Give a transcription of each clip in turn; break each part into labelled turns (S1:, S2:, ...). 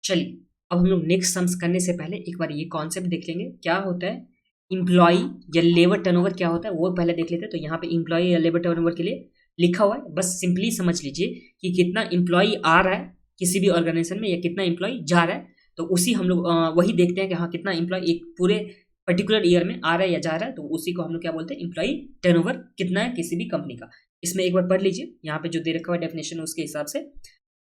S1: चलिए अब हम लोग नेक्स्ट सम्स करने से पहले एक बार ये कॉन्सेप्ट देख लेंगे क्या होता है इम्प्लॉई या लेबर टर्नओवर क्या होता है वो पहले देख लेते हैं। तो यहाँ पे इम्प्लॉई या लेबर टर्नओवर के लिए लिखा हुआ है, बस सिंपली समझ लीजिए कि कितना इम्प्लॉई आ रहा है किसी भी ऑर्गेनाइजेशन में या कितना इम्प्लॉई जा रहा है। तो उसी हम लोग वही देखते हैं कि हाँ कितना इम्प्लॉय एक पूरे पर्टिकुलर ईयर में आ रहा है या जा रहा है, तो उसी को हम लोग क्या बोलते हैं इम्प्लॉई टर्नओवर कितना है किसी भी कंपनी का। इसमें एक बार पढ़ लीजिए यहाँ पे जो दे रखा हुआ डेफिनेशन उसके हिसाब से।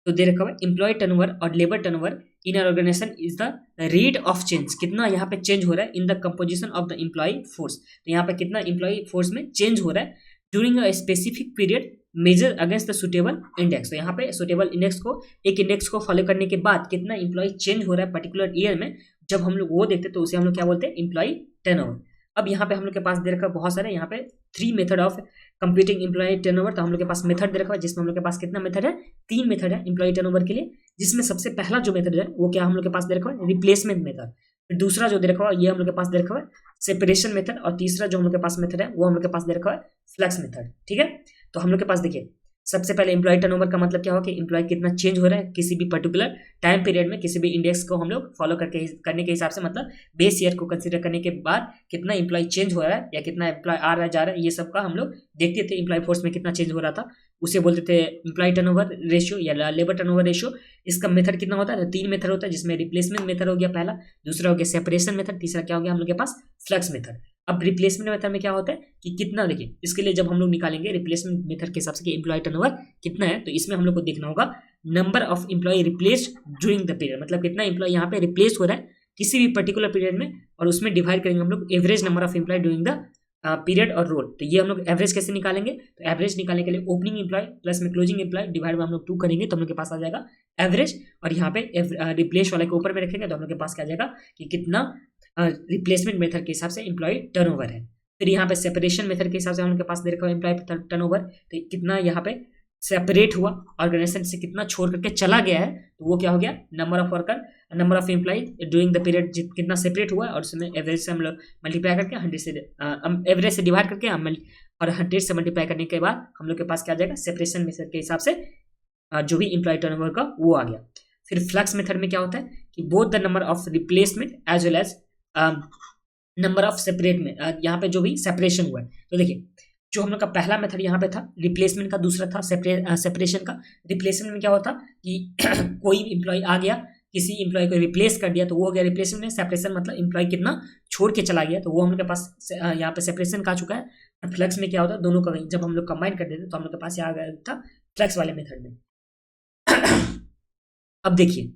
S1: तो दे रखा हुआ है एम्प्लॉय टर्नओवर और labour turnover in organisation is the rate of change, कितना यहाँ पे चेंज हो रहा है in the composition of the employ force. तो यहाँ पे कितना एम्प्लॉय फोर्स में चेंज हो रहा है during a specific period measure against the suitable index. तो यहाँ पे सुटेबल इंडेक्स को एक इंडेक्स को फॉलो करने के बाद कितना एम्प्लॉय चेंज हो रहा है पर्टिकुलर ईयर में, जब हम लोग वो देखते हैं तो उसे हम लोग क्या बोलते हैं एम्प्लॉय टर्नओवर। अब यहाँ पे हम लोग के पास दे रखा है बहुत सारे यहाँ पे 3 method of computing employ turnover. तो हम लोग के पास मेथड दे रखा है जिसमें हम लोग के पास कितना मेथड है 3 मेथड है एम्प्लॉय टर्नओवर के लिए, जिसमें सबसे पहला जो मेथड है वो क्या हम लोग के पास दे रखा है रिप्लेसमेंट मेथड। फिर दूसरा जो दे रखा है ये हम लोग के पास दे रखा है सेपरेशन मेथड, और तीसरा जो हम लोग के पास मेथड है वो हम लोग के पास दे रखा है फ्लक्स मेथड। ठीक है, तो हम लोग के पास देखिए सबसे पहले एम्प्लॉय टर्नओवर का मतलब क्या होगा कि एम्प्लॉय कितना चेंज हो रहा है किसी भी पर्टिकुलर टाइम पीरियड में किसी भी इंडेक्स को हम लोग फॉलो करने के हिसाब से, मतलब बेस ईयर को कंसीडर करने के बाद कितना एम्प्लॉय चेंज हो रहा है या कितना एम्प्लॉय आ रहा है जा रहा है, ये सब का हम लोग देखते थे एम्प्लॉय फोर्स में कितना चेंज हो रहा था, उसे बोलते थे एम्प्लॉय टर्नओवर रेशियो या लेबर टर्नओवर रेशियो। इसका मेथड कितना होता है 3 मेथड होता है, जिसमें रिप्लेसमेंट मेथड हो गया पहला, दूसरा हो गया सेपरेशन मेथड, तीसरा क्या हो गया हम लोग के पास फ्लक्स मेथड। अब रिप्लेसमेंट मेथड में क्या होता है कि कितना, देखिए इसके लिए जब हम लोग निकालेंगे रिप्लेसमेंट मेथड के हिसाब से कि एम्प्लॉय टर्नओवर कितना है, तो इसमें हम लोग को देखना होगा number of employ replaced during the period, मतलब कितना एम्प्लॉय यहाँ पे रिप्लेस हो रहा है किसी भी पर्टिकुलर पीरियड में, और उसमें डिवाइड करेंगे हम लोग average number of employ during the period और रोल। तो ये हम लोग एवरेज कैसे निकालेंगे, तो एवरेज निकालने के लिए ओपनिंग एम्प्लॉय प्लस में क्लोजिंग एम्प्लॉय डिवाइड में हम लोग 2 करेंगे तो हम लोग के पास आ जाएगा एवरेज, और यहाँ पे रिप्लेस वाले को ऊपर में रखेंगे तो हम लोग के पास क्या आ जाएगा कि कितना रिप्लेसमेंट मेथड के हिसाब से एम्प्लॉय टर्नओवर है। फिर यहाँ पे सेपरेशन मेथड के हिसाब से हम लोग के पास दे रखा है एम्प्लॉय टर्नओवर, तो कितना यहाँ पे सेपरेट हुआ ऑर्गेनाइजेशन से, कितना छोड़ करके चला गया है, तो वो क्या हो गया number of worker number of employ during the period कितना सेपरेट हुआ, और उसमें एवरेज से हम लोग मल्टीप्लाई करके 100 से एवरेज से डिवाइड करके और 100 से मल्टीप्लाई करने के बाद हम लोग के पास क्या आ जाएगा सेपरेशन मेथड के हिसाब से जो भी एम्प्लॉय टर्नओवर का वो आ गया। फिर फ्लक्स मेथड में क्या होता है कि both the number of replacement as well as number of separate में यहाँ पे जो भी सेपरेशन हुआ है। तो देखिए जो हम लोग का पहला मेथड यहाँ पे था रिप्लेसमेंट का, दूसरा था सेपरेशन का। रिप्लेसमेंट में क्या होता कि कोई एम्प्लॉय आ गया किसी एम्प्लॉय को रिप्लेस कर दिया तो वो हो गया रिप्लेसमेंट में। सेपरेशन मतलब एम्प्लॉय कितना छोड़ के चला गया, तो वो हम लोग के पास यहाँ पे सेपरेशन का आ चुका है। फ्लक्स में क्या होता है दोनों का जब हम लोग कंबाइन कर देते तो हम लोग के पास यहाँ आ गया था फ्लक्स वाले मेथड में। अब देखिए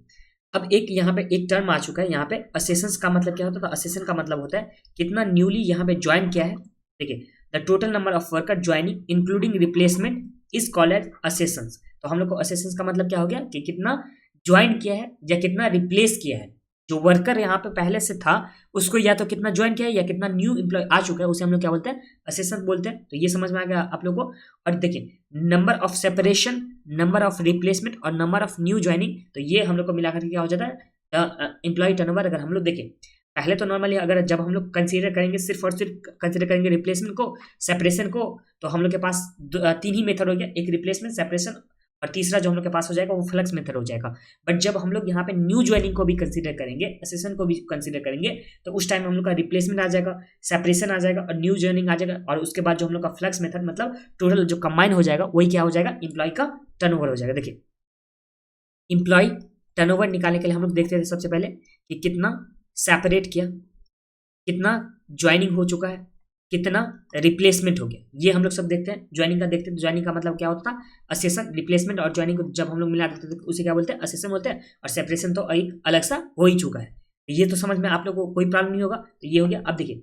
S1: अब एक यहाँ पे एक टर्म आ चुका है यहाँ पे असेशंस का मतलब क्या होता है, तो असेशन का मतलब होता है कितना न्यूली यहाँ पे ज्वाइन किया है। देखिए the total number of worker joining including replacement is called as accessions. तो हम लोग को असेशंस का मतलब क्या हो गया कि कितना ज्वाइन किया है या कितना रिप्लेस किया है, जो वर्कर यहाँ पे पहले से था उसको या तो कितना ज्वाइन किया है या कितना न्यू एम्प्लॉय आ चुका है, उसे हम लोग क्या बोलते हैं असेशन बोलते हैं। तो ये समझ में आ गया आप लोग को। और देखिए number of separation number of replacement और नंबर ऑफ न्यू ज्वाइनिंग, तो ये हम लोग को मिलाकर क्या हो जाता है एम्प्लॉय टर्नओवर। अगर हम लोग देखें पहले तो नॉर्मली अगर जब हम लोग कंसीडर करेंगे सिर्फ और सिर्फ कंसीडर करेंगे रिप्लेसमेंट को सेपरेशन को, तो हम लोग के पास 3 ही मेथड हो गया, एक रिप्लेसमेंट सेपरेशन और तीसरा जो हम लोग के पास हो जाएगा वो फ्लक्स मेथड हो जाएगा। बट जब हम लोग यहाँ पे न्यू ज्वाइनिंग को भी कंसीडर करेंगे असेशन को भी कंसीडर करेंगे तो उस टाइम हम लोग का रिप्लेसमेंट आ जाएगा सेपरेशन आ जाएगा और न्यू ज्वाइनिंग आ जाएगा, और उसके बाद जो हम लोग का फ्लक्स मेथड मतलब टोटल जो कंबाइन हो जाएगा वही क्या हो जाएगा एम्प्लॉय का टर्नओवर हो जाएगा। देखिए एम्प्लॉय टर्नओवर निकालने के लिए हम लोग देखते थे सबसे पहले कि कितना सेपरेट किया, कितना ज्वाइनिंग हो चुका है, कितना रिप्लेसमेंट हो गया, ये हम लोग सब देखते हैं। ज्वाइनिंग का देखते हैं, ज्वाइनिंग का मतलब क्या होता था असेशन, रिप्लेसमेंट और ज्वाइनिंग को जब हम लोग मिला देते थे उसे क्या बोलते हैं असेशन बोलते हैं, और सेपरेशन तो एक अलग सा हो ही चुका है। ये तो समझ में आप लोग को कोई प्रॉब्लम नहीं होगा। तो ये हो गया। अब देखिए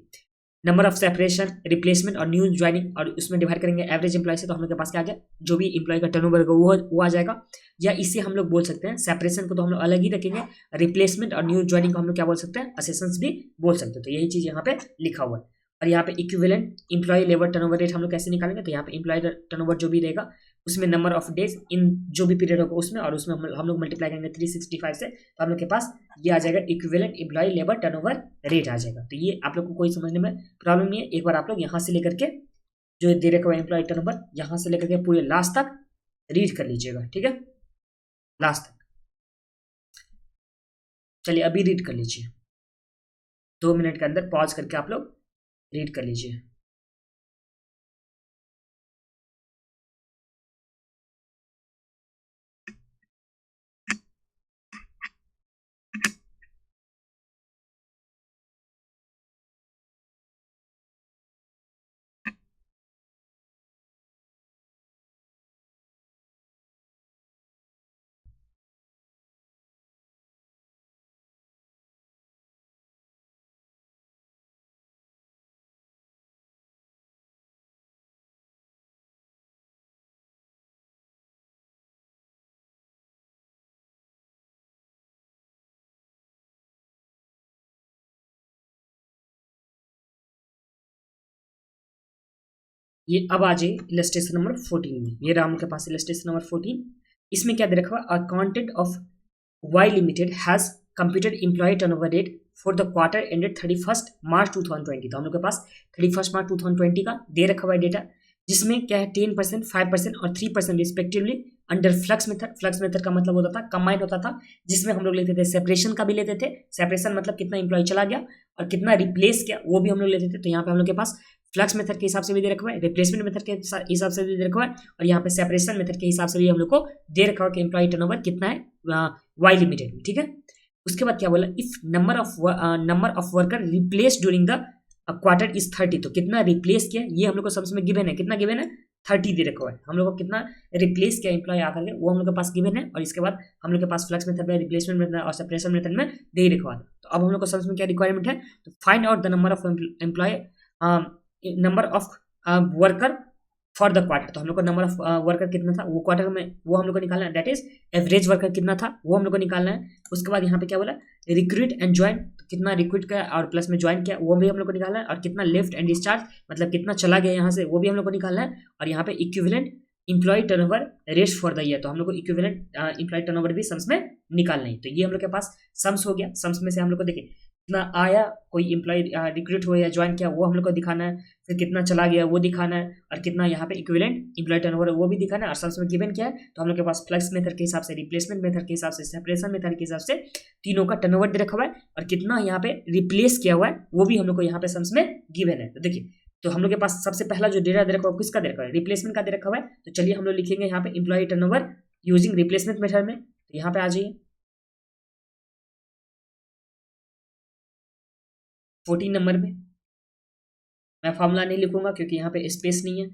S1: नंबर ऑफ सेपरेशन रिप्लेसमेंट और न्यू ज्वाइनिंग और उसमें डिवाइड करेंगे एवरेज एम्प्लॉय से, तो हम लोग के पास क्या आ गया जो भी एम्प्लॉय का टर्नओवर होगा वो आ जाएगा। या इसे हम लोग बोल सकते हैं सेपरेशन को तो हम लोग अलग ही रखेंगे, रिप्लेसमेंट और न्यू ज्वाइनिंग को हम लोग क्या बोल सकते हैं असेशंस भी बोल सकते हैं। तो यही चीज यहाँ पे लिखा हुआ है। और यहाँ पे equivalent employ labour turnover rate हम लोग कैसे निकालेंगे, तो यहाँ पे एम्प्लॉय टर्नओवर जो भी रहेगा उसमें नंबर ऑफ डेज इन जो भी पीरियड होगा उसमें, और उसमें हम लोग मल्टीप्लाई करेंगे 365 से, तो हम लोग के पास ये आ जाएगा equivalent employ labour turnover rate आ जाएगा। तो ये आप लोग को कोई समझने में प्रॉब्लम नहीं है। एक बार आप लोग यहाँ से लेकर के जो दे रखा हुआ एम्प्लॉय टर्नओवर यहाँ से लेकर के पूरे लास्ट तक रीड कर लीजिएगा, ठीक है लास्ट तक। चलिए अभी रीड कर लीजिए, 2 मिनट के अंदर पॉज करके आप लोग रीड कर लीजिए। ये अब आ जाइए इलस्ट्रेशन नंबर 14 में। ये राम के पास इलस्ट्रेशन नंबर 14। इसमें क्या दे रखा हुआ, accountant of Y limited has computed employ turnover rate for the quarter ended 31 March 2020। तो हम लोग के पास 31 मार्च 2020 का दे रखा हुआ है डेटा, जिसमें क्या है 10%, 5% और 3% respectively under flux method. Flux method का मतलब होता था कंबाइंड होता था, जिसमें हम लोग लेते थे सेपरेशन का भी लेते थे। सेपरेशन मतलब कितना एम्प्लॉय चला गया और कितना रिप्लेस किया वो भी हम लोग लेते थे। तो यहाँ पे हम लोग के पास फ्लक्स मेथड के हिसाब से भी दे रखा हुआ है, रिप्लेसमेंट मेथड के हिसाब से भी दे रखा हुआ है, और यहाँ पे सेपरेशन मेथड के हिसाब से भी हम लोग को दे रखा हुआ कि एम्प्लॉय टर्नओवर कितना है वाई लिमिटेड में। ठीक है, उसके बाद क्या बोला, if number of worker replace during the quarter is 30। तो कितना रिप्लेस किया ये हम लोग को समझ में गिवन है, कितना गिवन है 30 दे रखा हुआ है। हम लोग को कितना रिप्लेस किया एम्प्लॉय आकर के वो हम लोग के पास गिवन है, और इसके बाद हम लोग के पास फ्लक्स मेथड में, रिप्लेसमेंट मेथड और सेपरेशन मेथड में दे ही रखा हुआ है। तो अब हम लोग को समझ में क्या रिक्वायरमेंट है, तो find out the number of employ number of worker for the quarter. तो हम लोग को नंबर ऑफ वर्कर कितना था वो क्वार्टर में वो हम लोग को निकालना है, दैट इज एवरेज वर्कर कितना था वो हम लोग को निकालना है। उसके बाद यहाँ पे क्या बोला, रिक्रूट एंड ज्वाइन, कितना रिक्रूट किया और प्लस में ज्वाइन किया वो भी हम लोग को निकालना है, और कितना लेफ्ट एंड डिस्चार्ज मतलब कितना चला गया यहाँ से वो भी हम लोग को निकालना है। और यहाँ पे equivalent employ turnover rate for the year, तो हम लोग को इक्विवेलेंट इम्प्लॉय टर्नओवर भी सम्स में निकालना है। तो ये हम लोग के पास सम्स हो गया। सम्स में से हम लोग को देखिए कितना आया, कोई इम्प्लॉय रिक्रूट हुआ या ज्वाइन किया वो हम लोग को दिखाना है, फिर कितना चला गया वो दिखाना है, और कितना यहाँ पे इक्विवेलेंट इम्प्लॉय टर्नओवर वो भी दिखाना है। और सम्स में गिवन क्या है, तो हम लोग के पास फ्लक्स मेथड के हिसाब से, रिप्लेसमेंट मेथड के हिसाब से, सेपरेशन मेथड के हिसाब से तीनों का टर्नओवर दे रखा हुआ है, और कितना यहाँ पे रिप्लेस किया हुआ है वो भी हम लोग को यहाँ पे सम्स में गिवन है। तो देखिए, तो हम लोग के पास सबसे पहला जो डेटा दे रखा हुआ है किसका दे रखा है, रिप्लेसमेंट का दे रखा हुआ है। तो चलिए हम लोग लिखेंगे यहाँ पे employ turnover using replacement method में। तो यहाँ पे आ जाइए 14 नंबर में। मैं फॉर्मूला नहीं लिखूंगा क्योंकि यहाँ पे स्पेस नहीं है,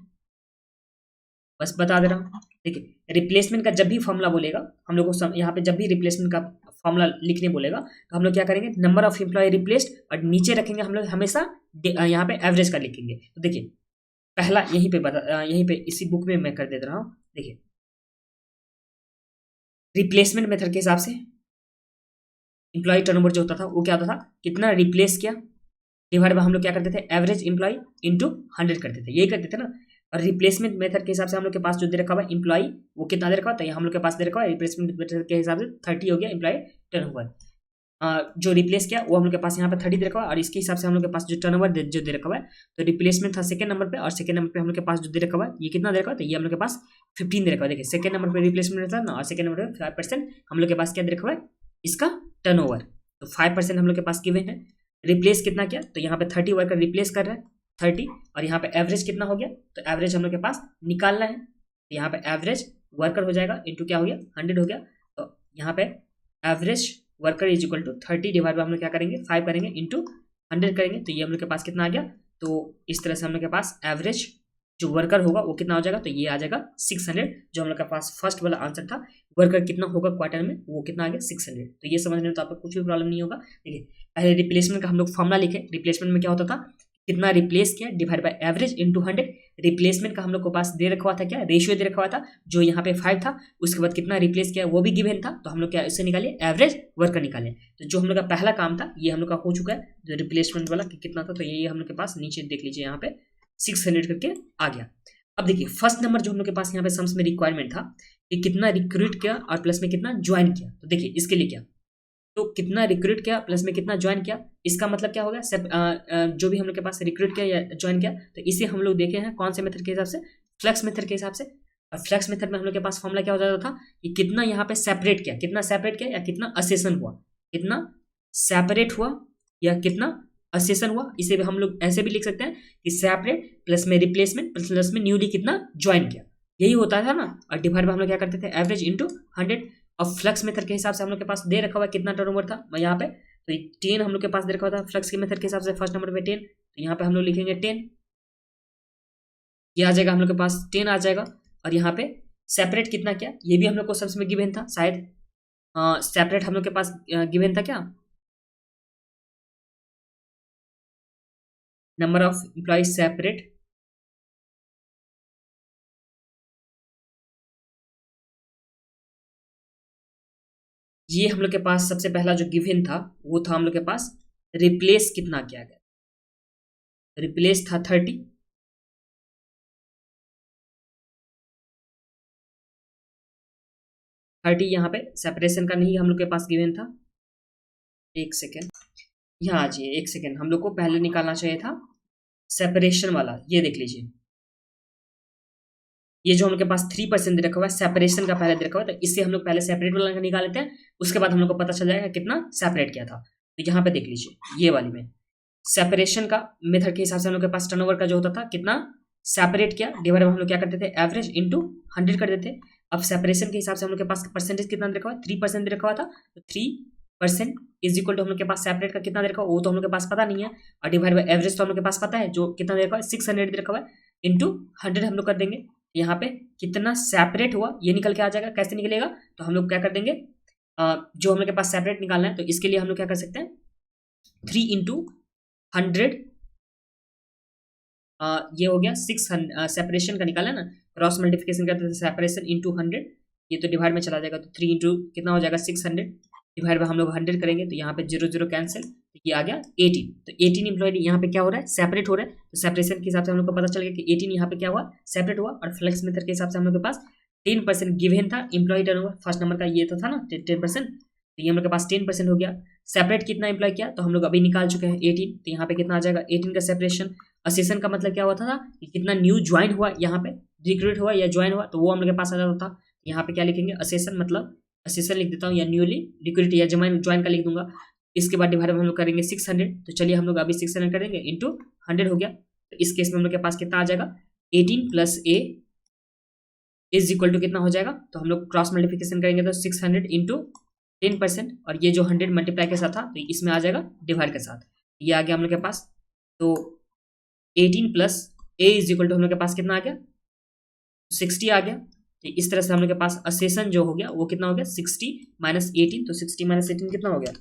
S1: बस बता दे रहा हूँ। देखिए, रिप्लेसमेंट का जब भी फॉर्मूला बोलेगा हम लोग को, यहाँ पे जब भी रिप्लेसमेंट का फॉर्मूला लिखने बोलेगा तो हम लोग क्या करेंगे, नंबर ऑफ एम्प्लॉय रिप्लेस्ड, और नीचे रखेंगे हम लोग हमेशा यहाँ पे एवरेज का लिखेंगे। तो देखिए पहला यहीं पे इसी बुक में मैं कर दे रहा हूँ। देखिए रिप्लेसमेंट मेथड के हिसाब से एम्प्लॉय टर्नओवर जो होता था वो क्या होता था, कितना रिप्लेस किया डिवाइड बाय हम लोग क्या करते थे, एवरेज एम्प्लॉय इंटू 100 करते थे, यही करते थे ना। और रिप्लेसमेंट मेथड के हिसाब से हम लोग के पास जो दे रखा हुआ एम्प्लॉय वो कितना दे रखा हुआ, तो हम लोग के पास दे रखा हुआ रिप्लेसमेंट मेथड के हिसाब से 30 हो गया एम्प्लॉय टर्नओवर। जो रिप्लेस किया वो हम लोग के पास यहाँ पे 30 दे रखा हुआ, और इसके हिसाब से हम लोग के पास जो टर्नओवर जो दे रखा हुआ है, तो रिप्लेसमेंट था सेकंड नंबर पे, और सेकंड नंबर पे हम लोग के पास जो दे रखा हुआ है ये कितना दे रखा हुआ, तो ये हम लोग के पास 15 दे रखा हुआ। देखिए सेकंड नंबर पे रिप्लेसमेंट था ना, और सेकंड नंबर पे 5% हम लोग के पास क्या दे रखा हुआ है, इसका टर्नओवर। तो 5% हम लोग के पास गिवन है। रिप्लेस कितना किया, तो यहाँ पे 30 वर्कर रिप्लेस कर रहा है 30, और यहाँ पे एवरेज कितना हो गया, तो एवरेज हम लोग के पास निकालना है। तो यहाँ पे एवरेज वर्कर हो जाएगा इंटू क्या हो गया 100 हो गया। तो यहाँ पे average worker is equal to 30 divide by हम लोग क्या करेंगे 5 करेंगे इंटू 100 करेंगे, तो ये हम लोग के पास कितना आ गया। तो इस तरह से हम लोग के पास एवरेज जो वर्कर होगा वो कितना हो जाएगा, तो ये आ जाएगा 600। जो हम लोग के पास फर्स्ट वाला आंसर था, वर्कर कितना होगा क्वार्टर में वो कितना आ गया 600। तो ये समझने में तो आपको कुछ भी प्रॉब्लम नहीं होगा। देखिए पहले रिप्लेसमेंट का हम लोग फॉर्मूला लिखे, रिप्लेसमेंट में क्या होता था, कितना रिप्लेस किया divide by average into 100। Replacement का हम लोग को पास दे रखा हुआ था क्या, रेशियो दे रखा हुआ था जो यहाँ पे 5 था, उसके बाद कितना रिप्लेस किया वो भी गिवन था, तो हम लोग क्या इससे निकाले एवरेज वर्कर निकाले। तो जो हम लोग का पहला काम था ये हम लोग का हो चुका है, जो रिप्लेसमेंट वाला कितना था, तो ये हम लोग के पास नीचे देख लीजिए यहाँ पे 600 करके आ गया। अब देखिए फर्स्ट नंबर जो हम लोग के पास यहाँ पे सम्स में रिक्वायरमेंट था कि कितना रिक्रूट किया और प्लस में कितना ज्वाइन किया। तो देखिए इसके लिए क्या, तो कितना रिक्रूट किया प्लस में कितना ज्वाइन किया, इसका मतलब क्या होगा, जो भी हम लोग के पास रिक्रूट किया या ज्वाइन किया, तो इसे हम लोग देखे हैं कौन से मेथड के हिसाब से, फ्लक्स मेथड के हिसाब से। और फ्लक्स मेथड में हम लोग के पास फॉर्मूला क्या हो जाता था कि कितना यहाँ पे सेपरेट किया, कितना सेपरेट किया या कितना असेसन हुआ, कितना सेपरेट हुआ या कितना असेसन हुआ। इसे भी हम लोग ऐसे भी लिख सकते हैं कि सेपरेट प्लस में रिप्लेसमेंट प्लस में न्यूली कितना ज्वाइन किया, यही होता था ना। और डिवाइड में हम लोग क्या करते थे, एवरेज इंटू 100। और फ्लक्स मेथड के हिसाब से हम लोग के पास दे रखा हुआ कितना टर्नओवर था यहाँ पे, तो 10 हम लोग के पास दे रखा हुआ था फ्लक्स के मेथड के हिसाब से, फर्स्ट नंबर पे 10, तो यहाँ पे हम लोग लिखेंगे 10, ये आ जाएगा हम लोग के पास 10 आ जाएगा। और यहाँ पे सेपरेट कितना क्या, ये भी हम लोग को सबसे में गिवन था शायद, सेपरेट हम लोग के पास गिवन था क्या, नंबर ऑफ एम्प्लॉय सेपरेट, ये हम लोग के पास सबसे पहला जो गिवन था वो था हम लोग के पास रिप्लेस कितना किया गया, रिप्लेस था 30, यहाँ पे सेपरेशन का नहीं हम लोग के पास गिवन था। एक सेकेंड, यहाँ आ जाइए, एक सेकेंड, हम लोग को पहले निकालना चाहिए था सेपरेशन वाला, ये देख लीजिए, ये जो हम लोग के पास 3% दे रखा हुआ है सेपरेशन का पहले दे रखा हुआ है, तो इससे हम लोग पहले सेपरेट वाला निकाल लेते हैं, उसके बाद हम लोग को पता चल जाएगा कितना सेपरेट किया था। तो यहाँ पे देख लीजिए, ये वाली में सेपरेशन का मेथड के हिसाब से हम लोग के पास टर्नओवर का जो होता था कितना सेपरेट किया, डिवाइड में हम लोग क्या करते थे, एवरेज इंटू 100 कर देते। अब सेपरेशन के हिसाब से हम लोग के पास परसेंटेज कितना दे रखा हुआ है, 3% दे रखा हुआ था, तो 3% इज इक्वल टू हम लोग के पास सेपरेट का कितना दे रखा हुआ वो तो हम लोग के पास पता नहीं है, और डिवाइड बाय एवरेज तो हम लोग के पास पता है जो कितना दे रखा है 600 दे रखा हुआ है, इंटू 100 हम लोग कर देंगे, यहाँ पे कितना सेपरेट हुआ ये निकल के आ जाएगा। कैसे निकलेगा, तो हम लोग क्या कर देंगे, जो हम लोग के पास सेपरेट निकालना है, तो इसके लिए हम लोग क्या कर सकते हैं, 3 इंटू 100, ये हो गया 600, सेपरेशन का निकाला ना, क्रॉस मल्टीप्लिकेशन करते थे, सेपरेशन इंटू 100, ये तो डिवाइड में चला जाएगा, तो 3 इंटू कितना हो जाएगा 600, डिवाइड में हम लोग 100 करेंगे, तो यहाँ पे 0 0 कैंसिल, तो ये आ गया 18। तो 18 एम्प्लॉयड यहाँ पे क्या हो रहा है, सेपरेट हो रहा है, तो सेपरेशन के हिसाब से हम लोग को पता चल गया कि 18 यहाँ पे क्या हुआ, सेपरेट हुआ। और फ्लेक्स मेथड के हिसाब से हम लोग के पास 10% गिवन था एम्प्लॉय टर्नओवर, फर्स्ट नंबर का ये तो था ना 10%, तो ये हम लोग के पास 10% हो गया। सेपरेट कितना एम्प्लॉय किया, तो हम लोग अभी निकाल चुके हैं 18, तो यहाँ पे कितना आ जाएगा 18 का सेपरेशन। असेसन का मतलब क्या होता था कि कितना न्यू ज्वाइन हुआ, यहाँ पे रिक्रूट हुआ या ज्वाइन हुआ, तो वो हम लोग के पास आ जाता था। यहाँ पे क्या लिखेंगे, असेसन मतलब असेसन लिख देता हूँ, या न्यूली रिक्रूट या ज्वाइन का लिख दूंगा। इसके बाद डिवाइड में हम लोग करेंगे 600, तो चलिए हम लोग अभी 600 करेंगे इंटू 100 हो गया। तो इस केस में हम लोग के पास कितना आ जाएगा, 18 plus A is equal to कितना हो जाएगा, तो हम लोग क्रॉस मल्टीप्लिकेशन करेंगे तो 600 इंटू 10%, और ये जो 100 मल्टीप्लाई के साथ था तो इसमें आ जाएगा डिवाइड के साथ, ये आ गया हम लोग के पास। तो 18 plus A is equal to हम लोग के पास कितना आ गया, 60 आ गया। तो इस तरह से हम लोग के पास असेसन जो हो गया वो कितना हो गया, 60 माइनस 18, तो 60 माइनस 18 कितना हो गया,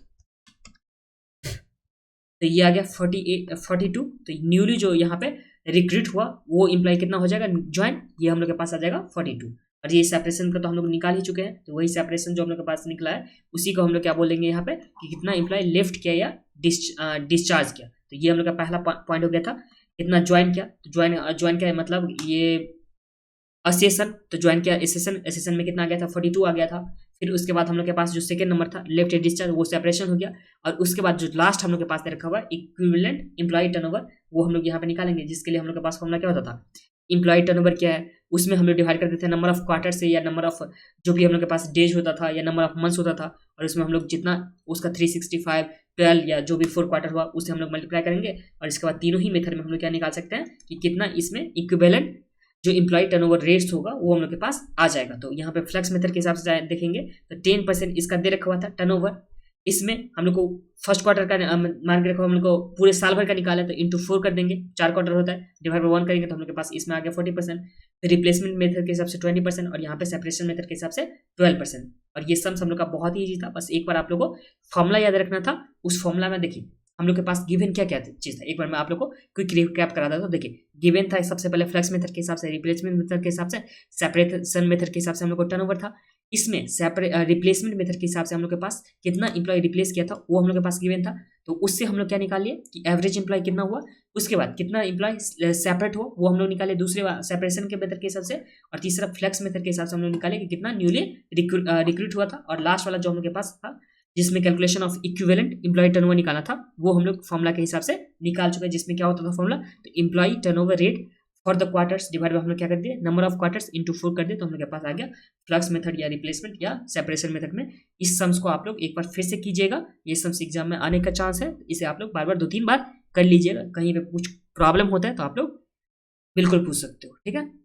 S1: तो ये आ गया 42। तो न्यूली जो यहाँ पे रिक्रूट हुआ वो इम्प्लॉय कितना हो जाएगा, ज्वाइन, ये हम लोग के पास आ जाएगा 42। और ये सेपरेशन का तो हम लोग निकाल ही चुके हैं, तो वही सेपरेशन जो हम लोग के पास निकला है उसी को हम लोग क्या बोलेंगे यहाँ पे कि कितना इम्प्लॉय लेफ्ट किया या डिस्चार्ज किया। तो ये हम लोग का पहला पॉइंट हो गया था, कितना ज्वाइन किया, तो ज्वाइन क्या है मतलब ये असेसन, तो ज्वाइन किया एसेसन, एसेसन में कितना आ गया था 42 आ गया था। फिर उसके बाद हम लोग के पास जो सेकंड नंबर था लेफ्ट डिस्चार्ज, वो सेपरेशन हो गया। और उसके बाद जो लास्ट हम लोग के पास रखा हुआ इक्विवेलेंट एम्प्लॉय टर्नओवर, वो हम लोग यहाँ पे निकालेंगे, जिसके लिए हम लोग के पास फॉर्मूला क्या होता था, एम्प्लॉय टर्नओवर क्या है, उसमें हम लोग डिवाइड करते थे नंबर ऑफ क्वार्टर से, या नंबर ऑफ जो भी हम लोग के पास डेज होता था, या नंबर ऑफ मंथ्स होता था, और उसमें हम लोग जितना उसका 365 12 या जो भी 4 क्वार्टर हुआ उससे हम लोग मल्टीप्लाई करेंगे। और इसके बाद तीनों ही मेथड में हम लोग क्या निकाल सकते हैं कि कितना इसमें इक्विवेलेंट जो इम्प्लॉय टर्नओवर रेट्स होगा वो हम लोग के पास आ जाएगा। तो यहाँ पे फ्लेक्स मेथड के हिसाब से देखेंगे तो 10% इसका दे रखा हुआ था टर्नओवर, इसमें हम लोग को फर्स्ट क्वार्टर का मान के रखा, हम लोग को पूरे साल भर का निकाला है तो इंटू 4 कर देंगे, 4 क्वार्टर होता है, डिवाइड बाय 1 करेंगे तो हम लोग के पास इसमें आ गया 40%। फिर रिप्लेसमेंट मेथड के हिसाब से 20%, और यहाँ पे सेपरेशन मेथड के हिसाब से 12%। और ये सम्स हम लोग का बहुत ही ईजी था, बस एक बार आप लोग को फॉर्मुला याद रखना था। उस फॉर्मुला में देखिए हम लोग के पास गिवन क्या क्या चीज था, एक बार मैं आप लोग को क्विक रिकैप करा था। तो देखिए गिवन था सबसे पहले फ्लेक्स मेथड के हिसाब से, रिप्लेसमेंट मेथड के हिसाब से, सेपरेशन मेथड के हिसाब से हम लोग को टर्नओवर था। इसमें रिप्लेसमेंट मेथड के हिसाब से हम लोग के पास कितना इंप्लॉय रिप्लेस किया था वो हम लोग के पास गिवन था, तो उससे हम लोग क्या निकाल लिए कि एवरेज इंप्लॉय कितना हुआ। उसके बाद कितना इंप्लॉय सेपरेट हुआ वो हम लोग निकाले दूसरे सेपरेशन के मेथड के हिसाब से, और तीसरा फ्लेक्स मेथड के हिसाब से हम लोग निकाले कि कितना न्यूली रिक्रूट हुआ था। और लास्ट वाला जो हम लोग के पास था जिसमें calculation of equivalent employee turnover निकाला था, वो हम लोग फॉर्मुला के हिसाब से निकाल चुके हैं, जिसमें क्या होता था फॉर्मुला, तो employee turnover rate for the quarters divide by हम लोग क्या कर दिए, नंबर ऑफ क्वार्टर्स इंटू 4 कर दिए, तो हम लोग के पास आ गया फ्लक्स मेथड या रिप्लेसमेंट या सेपरेशन मेथड में। इस सम्स को आप लोग एक बार फिर से कीजिएगा, ये सम्स एग्जाम में आने का चांस है, इसे आप लोग बार बार 2-3 बार कर लीजिएगा। कहीं पे कुछ प्रॉब्लम होता है तो आप लोग बिल्कुल पूछ सकते हो, ठीक है।